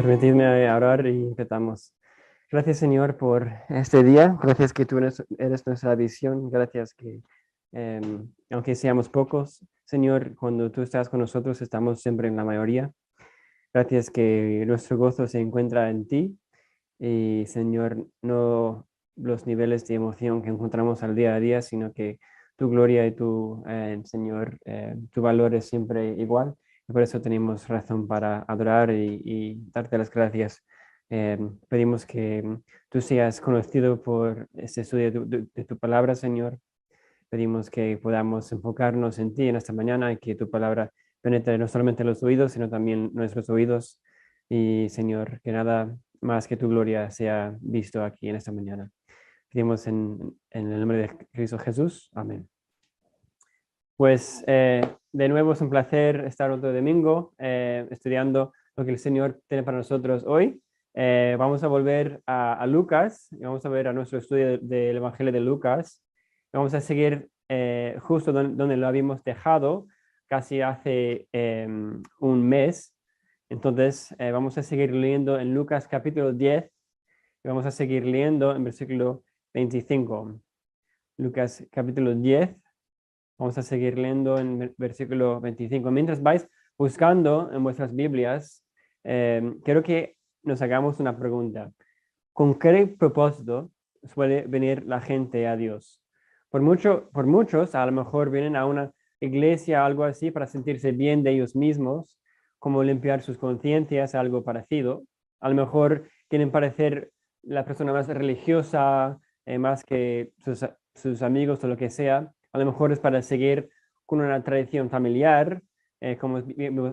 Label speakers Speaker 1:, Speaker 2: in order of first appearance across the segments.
Speaker 1: Permitidme orar y empezamos. Gracias, Señor, por este día. Gracias que tú eres nuestra visión. Gracias que, aunque seamos pocos, Señor, cuando tú estás con nosotros, estamos siempre en la mayoría. Gracias que nuestro gozo se encuentra en ti y, Señor, no los niveles de emoción que encontramos al día a día, sino que tu gloria y tu, Señor, tu valor es siempre igual. Y por eso tenemos razón para adorar y darte las gracias. Pedimos que tú seas conocido por este estudio de tu palabra, Señor. Pedimos que podamos enfocarnos en ti en esta mañana y que tu palabra penetre no solamente los oídos, sino también nuestros oídos. Y, Señor, que nada más que tu gloria sea visto aquí en esta mañana. Pedimos en el nombre de Cristo Jesús. Amén. Pues de nuevo es un placer estar otro domingo estudiando lo que el Señor tiene para nosotros hoy. Vamos a volver a Lucas y vamos a ver a nuestro estudio del Evangelio de Lucas. Vamos a seguir justo donde lo habíamos dejado casi hace un mes. Entonces vamos a seguir leyendo en Lucas capítulo 10 y vamos a seguir leyendo en versículo 25. Lucas capítulo 10. Vamos a seguir leyendo en versículo 25. Mientras vais buscando en vuestras Biblias, quiero que nos hagamos una pregunta. ¿Con qué propósito suele venir la gente a Dios? Por muchos, a lo mejor vienen a una iglesia, algo así, para sentirse bien de ellos mismos, como limpiar sus conciencias, algo parecido. A lo mejor quieren parecer la persona más religiosa, más que sus amigos o lo que sea. A lo mejor es para seguir con una tradición familiar, como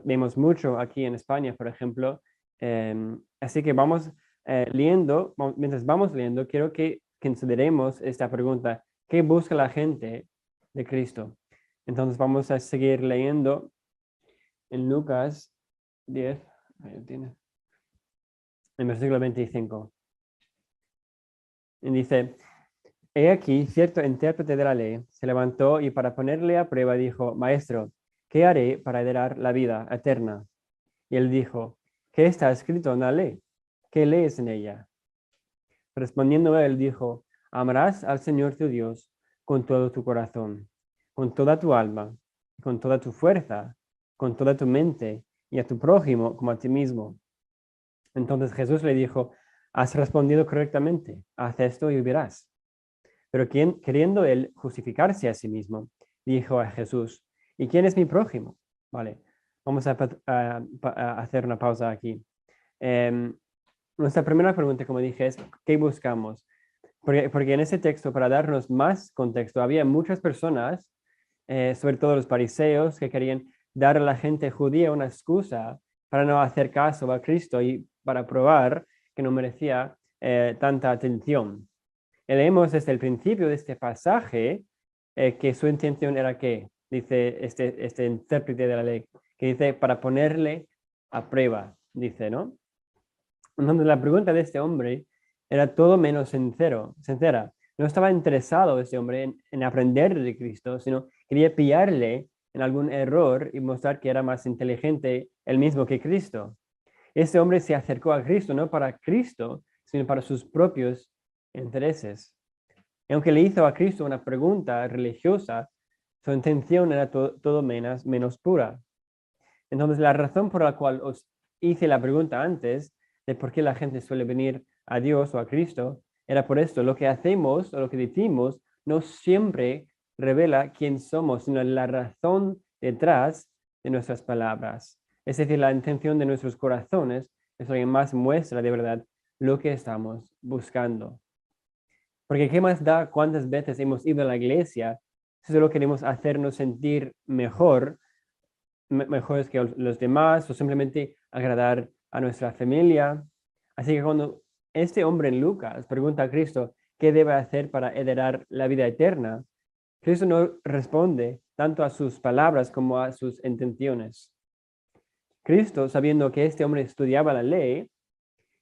Speaker 1: vemos mucho aquí en España, por ejemplo. Así que vamos mientras vamos leyendo, quiero que consideremos esta pregunta: ¿qué busca la gente de Cristo? Entonces vamos a seguir leyendo en Lucas 10, ahí lo tiene, en versículo 25. Y dice: He aquí, cierto intérprete de la ley se levantó y para ponerle a prueba dijo: Maestro, ¿qué haré para heredar la vida eterna? Y él dijo: ¿Qué está escrito en la ley? ¿Qué lees en ella? Respondiendo él dijo: Amarás al Señor tu Dios con todo tu corazón, con toda tu alma, con toda tu fuerza, con toda tu mente, y a tu prójimo como a ti mismo. Entonces Jesús le dijo: Has respondido correctamente, haz esto y vivirás. Pero queriendo él justificarse a sí mismo, dijo a Jesús: ¿Y quién es mi prójimo? Vale, vamos a hacer una pausa aquí. Nuestra primera pregunta, como dije, es: ¿qué buscamos? Porque en ese texto, para darnos más contexto, había muchas personas, sobre todo los fariseos, que querían dar a la gente judía una excusa para no hacer caso a Cristo y para probar que no merecía tanta atención. Y leemos desde el principio de este pasaje que su intención era que, dice este intérprete de la ley, que dice para ponerle a prueba, dice, ¿no? Entonces la pregunta de este hombre era todo menos sincera. No estaba interesado este hombre en aprender de Cristo, sino quería pillarle en algún error y mostrar que era más inteligente él mismo que Cristo. Este hombre se acercó a Cristo no para Cristo, sino para sus propios intereses. Y aunque le hizo a Cristo una pregunta religiosa, su intención era todo menos pura. Entonces, la razón por la cual os hice la pregunta antes de por qué la gente suele venir a Dios o a Cristo era por esto: lo que hacemos o lo que decimos no siempre revela quién somos, sino la razón detrás de nuestras palabras. Es decir, la intención de nuestros corazones es lo que más muestra de verdad lo que estamos buscando. Porque ¿qué más da cuántas veces hemos ido a la iglesia si solo queremos hacernos sentir mejores que los demás o simplemente agradar a nuestra familia? Así que cuando este hombre en Lucas pregunta a Cristo qué debe hacer para heredar la vida eterna, Cristo no responde tanto a sus palabras como a sus intenciones. Cristo, sabiendo que este hombre estudiaba la ley,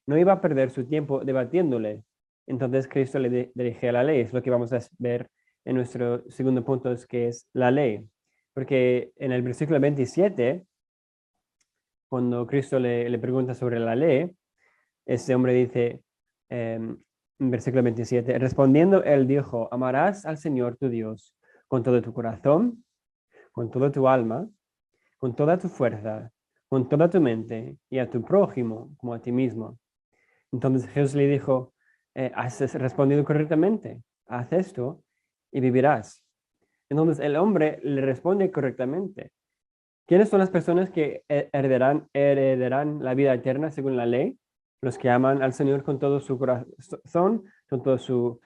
Speaker 1: no iba a perder su tiempo debatiéndole. Entonces Cristo le dirige a la ley. Es lo que vamos a ver en nuestro segundo punto, es que es la ley. Porque en el versículo 27, cuando Cristo le pregunta sobre la ley, Este hombre dice, en versículo 27, respondiendo él dijo, amarás al Señor tu Dios con todo tu corazón, con toda tu alma, con toda tu fuerza, con toda tu mente y a tu prójimo como a ti mismo. Entonces Jesús le dijo, has respondido correctamente, haz esto y vivirás. Entonces el hombre le responde correctamente. ¿Quiénes son las personas que heredarán la vida eterna según la ley? Los que aman al Señor con todo su corazón, con toda su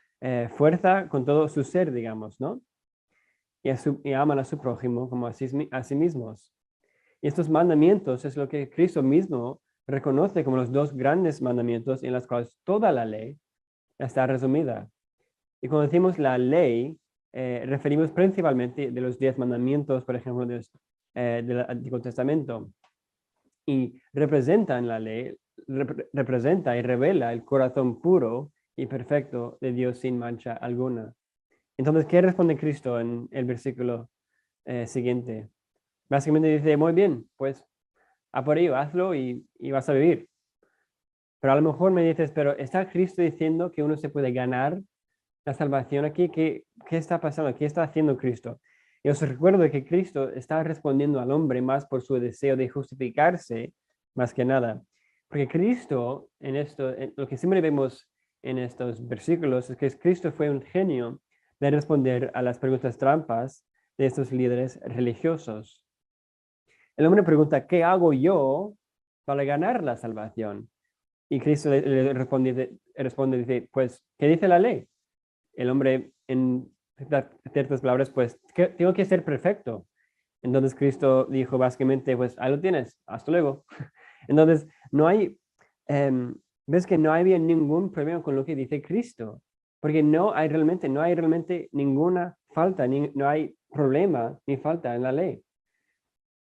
Speaker 1: fuerza, con todo su ser, digamos, ¿no? Y aman a su prójimo como a sí mismos. Y estos mandamientos es lo que Cristo mismo reconoce como los dos grandes mandamientos en los cuales toda la ley está resumida. Y cuando decimos la ley, referimos principalmente de los 10 mandamientos, por ejemplo, del Antiguo Testamento. Y representan la ley, representa y revela el corazón puro y perfecto de Dios sin mancha alguna. Entonces, ¿qué responde Cristo en el versículo siguiente? Básicamente dice, muy bien, pues a por ello, hazlo y vas a vivir. Pero a lo mejor me dices, pero ¿está Cristo diciendo que uno se puede ganar la salvación aquí? ¿Qué está pasando? ¿Qué está haciendo Cristo? Y os recuerdo que Cristo está respondiendo al hombre más por su deseo de justificarse, más que nada. Porque Cristo, lo que siempre vemos en estos versículos, es que Cristo fue un genio de responder a las preguntas trampas de estos líderes religiosos. El hombre pregunta, ¿qué hago yo para ganar la salvación? Y Cristo le responde, dice, pues, ¿qué dice la ley? El hombre, en ciertas palabras, pues, tengo que ser perfecto. Entonces Cristo dijo básicamente, pues, ahí lo tienes, hasta luego. Entonces, ves que no había ningún problema con lo que dice Cristo, porque no hay realmente ninguna falta, no hay problema ni falta en la ley.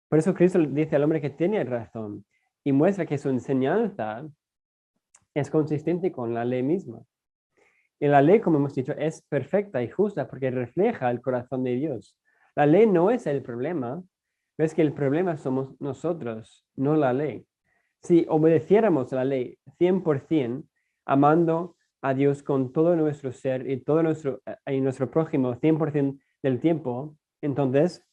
Speaker 1: Por eso Cristo dice al hombre que tiene razón y muestra que su enseñanza es consistente con la ley misma. Y la ley, como hemos dicho, es perfecta y justa porque refleja el corazón de Dios. La ley no es el problema, ves que el problema somos nosotros, no la ley. Si obedeciéramos la ley 100%, amando a Dios con todo nuestro ser y nuestro prójimo 100% del tiempo, entonces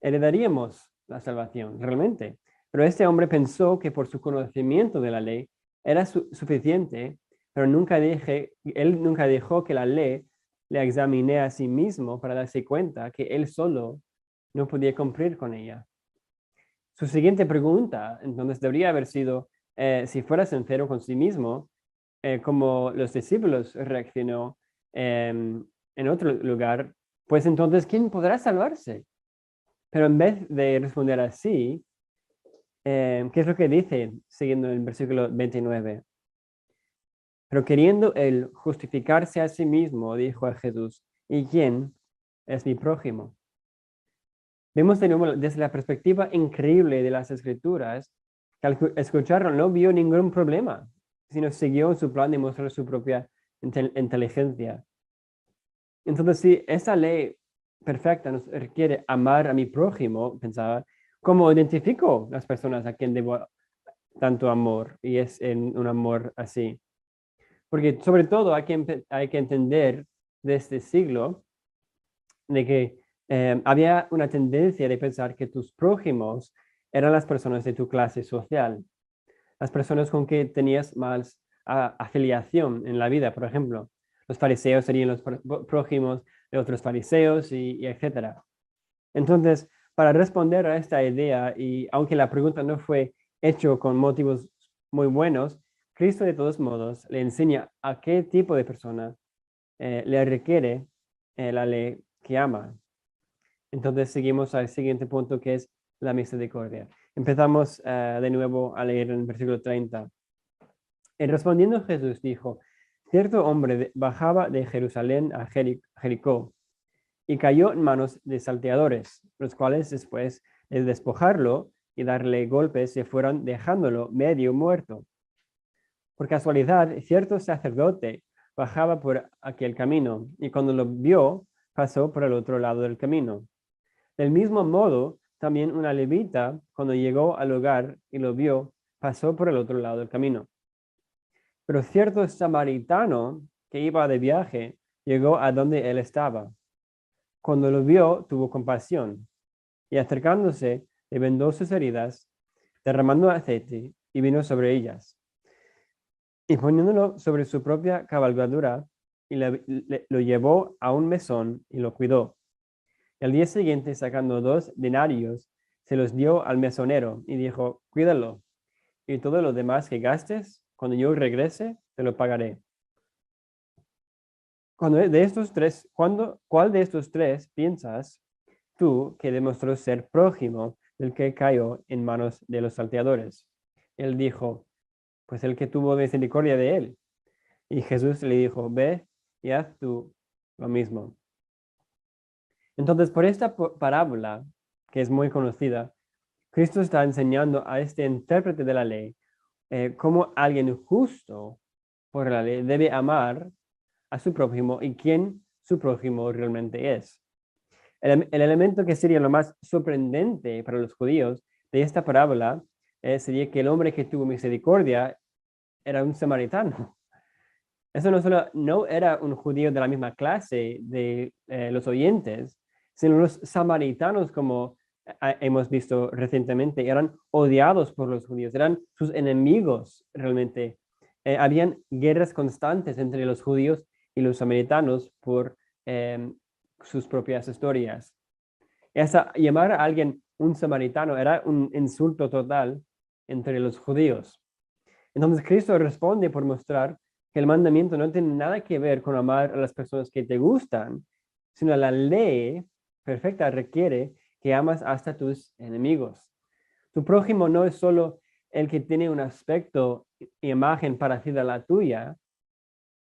Speaker 1: heredaríamos la salvación, realmente. Pero este hombre pensó que por su conocimiento de la ley era suficiente, pero él nunca dejó que la ley le examine a sí mismo para darse cuenta que él solo no podía cumplir con ella. Su siguiente pregunta, entonces, debería haber sido, si fuera sincero con sí mismo, como los discípulos reaccionó en otro lugar, pues entonces, ¿quién podrá salvarse? Pero en vez de responder así, ¿qué es lo que dice siguiendo el versículo 29? Pero queriendo él justificarse a sí mismo, dijo a Jesús, ¿y quién es mi prójimo? Vemos de nuevo desde la perspectiva increíble de las escrituras, que al escucharlo no vio ningún problema, sino siguió en su plan de mostrar su propia inteligencia. Entonces, si esa ley perfecta nos requiere amar a mi prójimo, pensaba, ¿cómo identifico las personas a quien debo tanto amor? Y es en un amor así. Porque sobre todo hay que entender de este siglo de que había una tendencia de pensar que tus prójimos eran las personas de tu clase social, las personas con que tenías más afiliación en la vida, por ejemplo. Los fariseos serían los prójimos de otros fariseos y etcétera. Entonces, para responder a esta idea, y aunque la pregunta no fue hecho con motivos muy buenos, Cristo de todos modos le enseña a qué tipo de persona le requiere la ley que ama. Entonces seguimos al siguiente punto que es la misericordia. Empezamos de nuevo a leer en el versículo 30. Y respondiendo Jesús dijo, cierto hombre bajaba de Jerusalén a Jericó y cayó en manos de salteadores, los cuales después de despojarlo y darle golpes se fueron dejándolo medio muerto. Por casualidad, cierto sacerdote bajaba por aquel camino y cuando lo vio, pasó por el otro lado del camino. Del mismo modo, también una levita, cuando llegó al lugar y lo vio, pasó por el otro lado del camino. Pero cierto samaritano que iba de viaje llegó a donde él estaba. Cuando lo vio, tuvo compasión y acercándose, le vendó sus heridas, derramando aceite y vino sobre ellas. Y poniéndolo sobre su propia cabalgadura, y lo llevó a un mesón y lo cuidó. El día siguiente, sacando 2 denarios, se los dio al mesonero y dijo, cuídalo, y todo lo demás que gastes, cuando yo regrese, te lo pagaré. ¿Cuál de estos tres piensas tú que demostró ser prójimo del que cayó en manos de los salteadores? Él dijo, pues el que tuvo misericordia de él. Y Jesús le dijo, ve y haz tú lo mismo. Entonces, por esta parábola, que es muy conocida, Cristo está enseñando a este intérprete de la ley cómo alguien justo por la ley debe amar a su prójimo y quién su prójimo realmente es. El elemento que sería lo más sorprendente para los judíos de esta parábola sería que el hombre que tuvo misericordia era un samaritano. Eso no era un judío de la misma clase de los oyentes, sino los samaritanos, como hemos visto recientemente, eran odiados por los judíos, eran sus enemigos realmente. Habían guerras constantes entre los judíos y los samaritanos por sus propias historias. Llamar a alguien un samaritano era un insulto total entre los judíos. Entonces Cristo responde por mostrar que el mandamiento no tiene nada que ver con amar a las personas que te gustan, sino la ley perfecta requiere que amas hasta tus enemigos. Tu prójimo no es solo el que tiene un aspecto e imagen parecida a la tuya,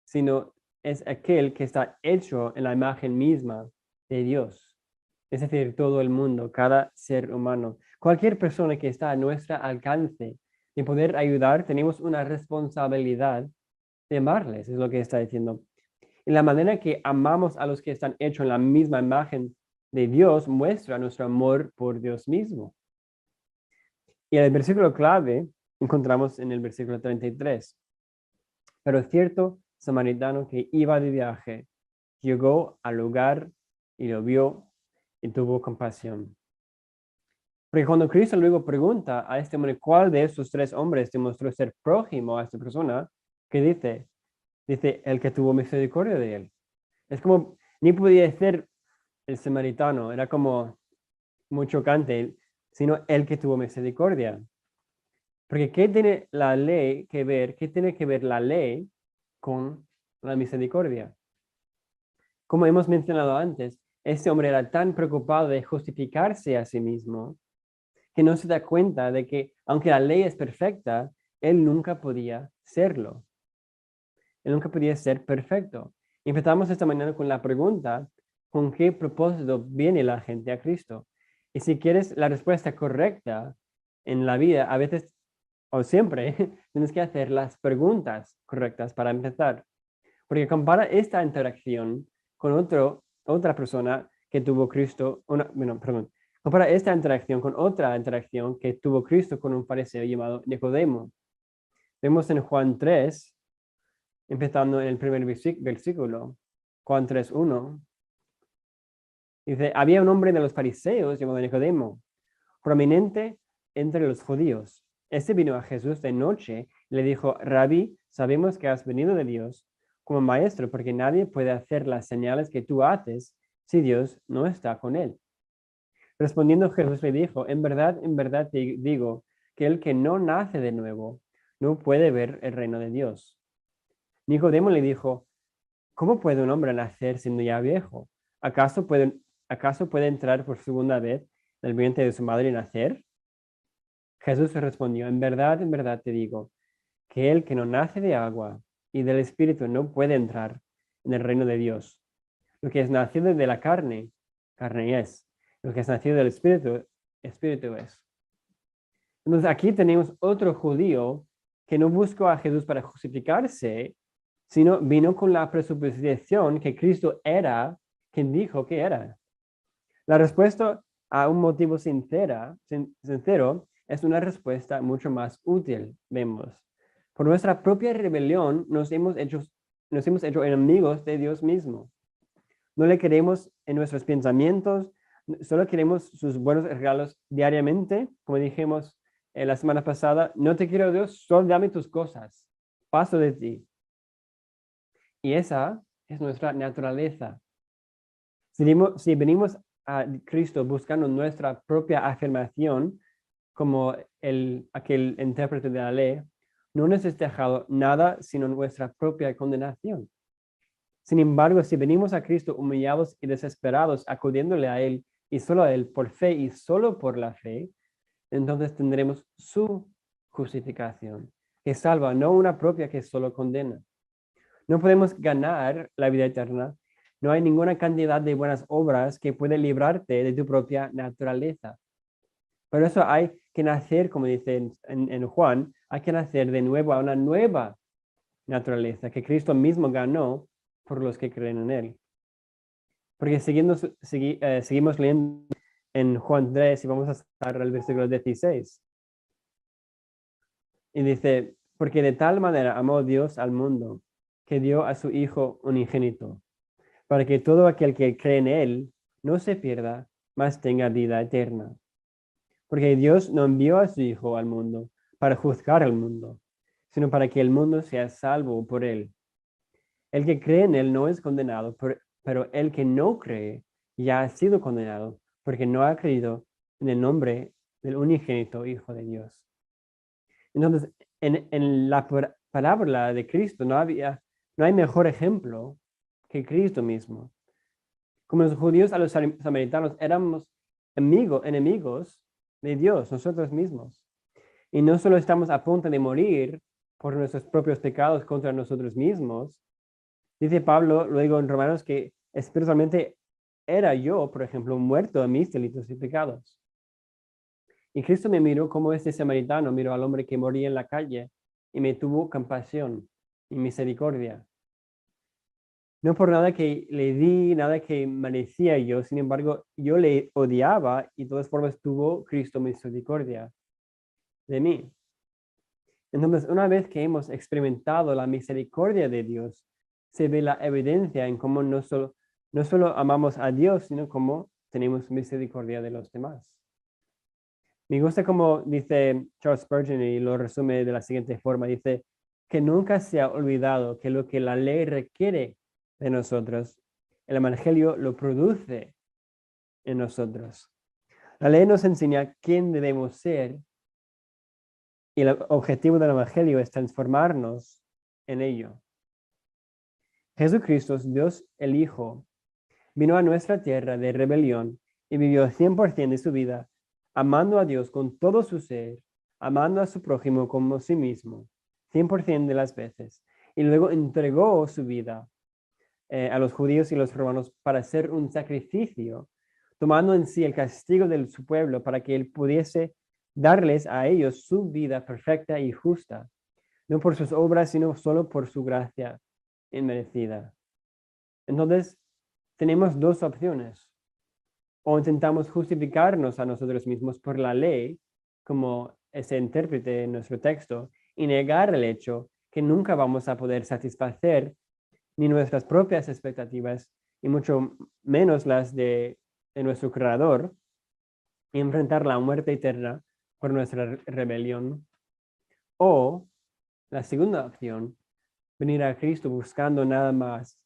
Speaker 1: sino es aquel que está hecho en la imagen misma de Dios. Es decir, todo el mundo, cada ser humano, cualquier persona que está a nuestro alcance de poder ayudar, tenemos una responsabilidad de amarles, es lo que está diciendo. Y la manera que amamos a los que están hechos en la misma imagen de Dios muestra nuestro amor por Dios mismo. Y el versículo clave encontramos en el versículo 33. Pero cierto samaritano que iba de viaje llegó al lugar y lo vio y tuvo compasión. Porque cuando Cristo luego pregunta a este hombre cuál de estos tres hombres demostró ser prójimo a esta persona, ¿qué dice? Dice, el que tuvo misericordia de él. Es como, ni podía ser el samaritano, era como muy chocante, sino el que tuvo misericordia. Porque ¿qué tiene la ley que ver? ¿Qué tiene que ver la ley con la misericordia? Como hemos mencionado antes, este hombre era tan preocupado de justificarse a sí mismo que no se da cuenta de que, aunque la ley es perfecta, él nunca podía serlo. Él nunca podía ser perfecto. Empezamos esta mañana con la pregunta, ¿con qué propósito viene la gente a Cristo? Y si quieres la respuesta correcta en la vida, a veces o siempre tienes que hacer las preguntas correctas para empezar. Porque compara esta interacción con otra persona que tuvo Cristo, compara esta interacción con otra interacción que tuvo Cristo con un fariseo llamado Nicodemo. Vemos en Juan 3, empezando en el primer versículo, Juan 3:1, dice, había un hombre de los fariseos llamado Nicodemo, prominente entre los judíos. Este vino a Jesús de noche y le dijo, Rabí, sabemos que has venido de Dios como maestro, porque nadie puede hacer las señales que tú haces si Dios no está con él. Respondiendo Jesús le dijo, en verdad te digo que el que no nace de nuevo no puede ver el reino de Dios. Nicodemo le dijo, ¿cómo puede un hombre nacer siendo ya viejo? ¿Acaso puede entrar por segunda vez en el vientre de su madre y nacer? Jesús respondió, en verdad te digo, que el que no nace de agua y del Espíritu no puede entrar en el reino de Dios. Lo que es nacido de la carne, carne es. Lo que es nacido del Espíritu, Espíritu es. Entonces aquí tenemos otro judío que no buscó a Jesús para justificarse, sino vino con la presuposición que Cristo era quien dijo que era. La respuesta a un motivo sincero es una respuesta mucho más útil, vemos. Por nuestra propia rebelión nos hemos hecho enemigos de Dios mismo. No le queremos en nuestros pensamientos, solo queremos sus buenos regalos diariamente, como dijimos la semana pasada. No te quiero, Dios, solo dame tus cosas. Paso de ti. Y esa es nuestra naturaleza. Si venimos a Cristo buscando nuestra propia afirmación, como aquel intérprete de la ley, no nos es dejado nada sino nuestra propia condenación. Sin embargo, si venimos a Cristo humillados y desesperados, acudiéndole a Él y solo a Él por fe y solo por la fe, entonces tendremos su justificación, que salva, no una propia que solo condena. No podemos ganar la vida eterna. No hay ninguna cantidad de buenas obras que puede librarte de tu propia naturaleza. Por eso hay que nacer, como dice en Juan, hay que nacer de nuevo a una nueva naturaleza que Cristo mismo ganó por los que creen en Él. Porque seguimos leyendo en Juan 3 y vamos a estar al versículo 16. Y dice, porque de tal manera amó Dios al mundo, que dio a su Hijo unigénito, para que todo aquel que cree en Él no se pierda, mas tenga vida eterna. Porque Dios no envió a su Hijo al mundo para juzgar al mundo, sino para que el mundo sea salvo por Él. El que cree en Él no es condenado, pero el que no cree ya ha sido condenado, porque no ha creído en el nombre del unigénito Hijo de Dios. Entonces, en la palabra de Cristo no hay mejor ejemplo que Cristo mismo. Como los judíos a los samaritanos éramos enemigos de Dios, nosotros mismos. Y no solo estamos a punto de morir por nuestros propios pecados contra nosotros mismos. Dice Pablo luego en Romanos que espiritualmente era yo, por ejemplo, muerto a mis delitos y pecados. Y Cristo me miró como este samaritano miró al hombre que moría en la calle y me tuvo compasión y misericordia. No por nada que le di, nada que merecía yo, sin embargo, yo le odiaba y de todas formas tuvo Cristo misericordia de mí. Entonces, una vez que hemos experimentado la misericordia de Dios, se ve la evidencia en cómo no solo amamos a Dios, sino cómo tenemos misericordia de los demás. Me gusta como dice Charles Spurgeon y lo resume de la siguiente forma. Dice que nunca se ha olvidado que lo que la ley requiere de nosotros, el Evangelio lo produce en nosotros. La ley nos enseña quién debemos ser y el objetivo del Evangelio es transformarnos en ello. Jesucristo, Dios el Hijo, vino a nuestra tierra de rebelión y vivió 100% de su vida amando a Dios con todo su ser, amando a su prójimo como a sí mismo, 100% de las veces. Y luego entregó su vida a los judíos y los romanos para hacer un sacrificio, tomando en sí el castigo de su pueblo para que él pudiese darles a ellos su vida perfecta y justa, no por sus obras, sino solo por su gracia inmerecida. Entonces, tenemos dos opciones. O intentamos justificarnos a nosotros mismos por la ley, como ese intérprete en nuestro texto, y negar el hecho que nunca vamos a poder satisfacer ni nuestras propias expectativas, y mucho menos las de nuestro Creador, y enfrentar la muerte eterna por nuestra rebelión. O la segunda opción, venir a Cristo buscando nada más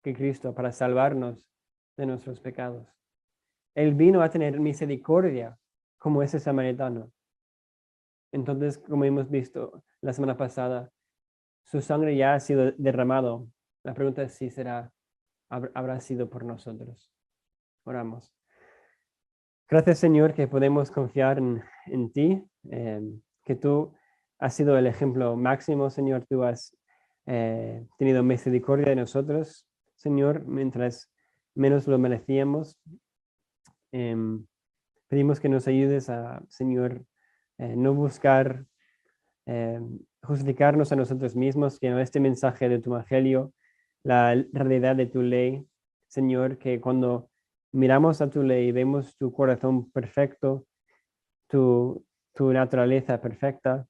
Speaker 1: que Cristo para salvarnos de nuestros pecados. Él vino a tener misericordia como ese samaritano. Entonces, como hemos visto la semana pasada, su sangre ya ha sido derramado. La pregunta es si habrá sido por nosotros. Oramos. Gracias, Señor, que podemos confiar en ti, que tú has sido el ejemplo máximo, Señor. Tú has tenido misericordia de nosotros, Señor, mientras menos lo merecíamos. Pedimos que nos ayudes a, Señor, no buscar justificarnos a nosotros mismos, que en este mensaje de tu evangelio, la realidad de tu ley, Señor, que cuando miramos a tu ley, vemos tu corazón perfecto, tu naturaleza perfecta,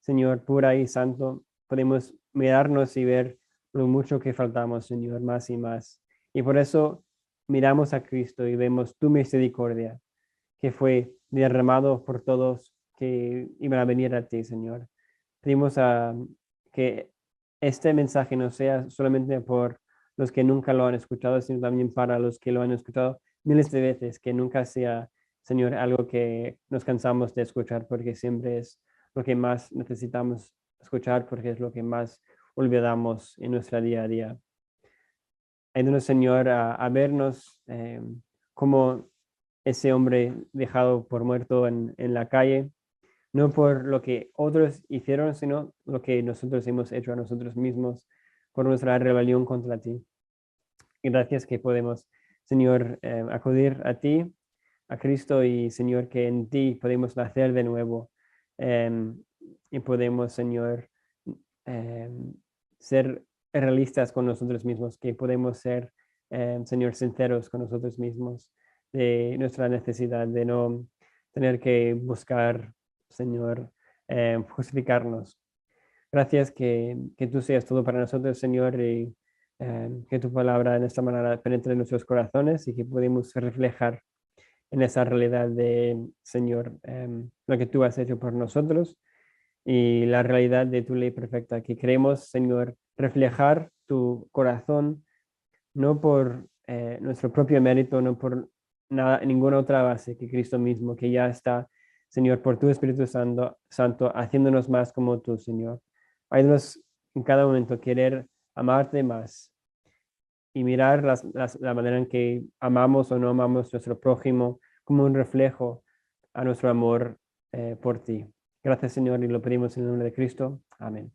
Speaker 1: Señor, pura y santo, podemos mirarnos y ver lo mucho que faltamos, Señor, más y más. Y por eso miramos a Cristo y vemos tu misericordia, que fue derramado por todos que iban a venir a ti, Señor. Pedimos que este mensaje no sea solamente por los que nunca lo han escuchado, sino también para los que lo han escuchado miles de veces, que nunca sea, Señor, algo que nos cansamos de escuchar, porque siempre es lo que más necesitamos escuchar, porque es lo que más olvidamos en nuestra día a día. Ayúdanos, Señor, a vernos como ese hombre dejado por muerto en la calle, no por lo que otros hicieron, sino lo que nosotros hemos hecho a nosotros mismos por nuestra rebelión contra ti. Y gracias que podemos, Señor, acudir a ti, a Cristo, y Señor, que en ti podemos nacer de nuevo, y podemos, Señor, ser realistas con nosotros mismos, que podemos ser, Señor, sinceros con nosotros mismos de nuestra necesidad de no tener que buscar, Señor, justificarnos. Gracias que tú seas todo para nosotros, Señor, y que tu palabra en esta manera penetre en nuestros corazones y que podamos reflejar en esa realidad de, Señor, lo que tú has hecho por nosotros y la realidad de tu ley perfecta, que queremos, Señor, reflejar tu corazón, no por nuestro propio mérito, no por nada, ninguna otra base que Cristo mismo, que ya está, Señor, por tu Espíritu Santo, haciéndonos más como tú, Señor. Ayúdanos en cada momento querer amarte más y mirar la manera en que amamos o no amamos a nuestro prójimo como un reflejo a nuestro amor por ti. Gracias, Señor, y lo pedimos en el nombre de Cristo. Amén.